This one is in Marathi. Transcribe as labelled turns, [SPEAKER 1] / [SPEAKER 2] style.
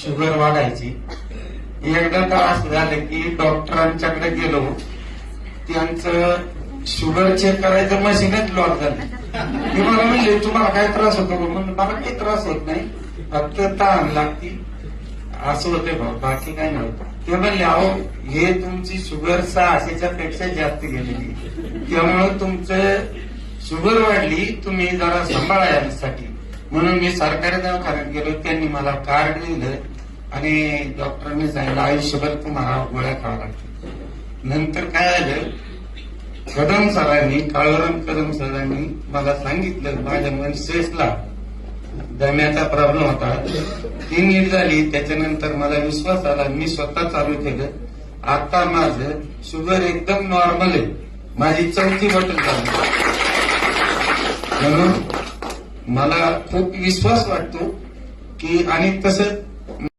[SPEAKER 1] शुगर वाढायची. एकदा तर असं झालं की डॉक्टरांच्याकडे गेलो, त्यांचं शुगर चेक करायचं मशीनच लॉक झालं. ते मला म्हणले तुम्हाला काय त्रास होतो का? म्हणून मला काही त्रास होत नाही, फक्त तहान लागती असं होते भाऊ, बाकी काय नव्हतं. ते म्हणले अहो हे तुमची शुगर 600च्या पेक्षा जास्त गेलेली, त्यामुळे तुमचं शुगर वाढली, तुम्ही जरा सांभाळा यासाठी. म्हणून मी सरकारी दवाखान्यात गेलो, त्यांनी मला कार्ड दिलं आणि डॉक्टरांनी सांगितलं आयुष्यभर तुम्हाला गोळ्या खावा लागतील. नंतर काय झालं, कदम सरांनी, काळूराम कदम सरांनी मला सांगितलं माझ्या मनसेसला दम्याचा प्रॉब्लेम होता, ती नीट झाली. त्याच्यानंतर मला विश्वास आला, मी स्वतः चालू केलं. आता माझं शुगर एकदम नॉर्मल आहे, माझी 4थी बॉटल झाली. म्हणून मला खूप विश्वास वाटतो की, आणि तसं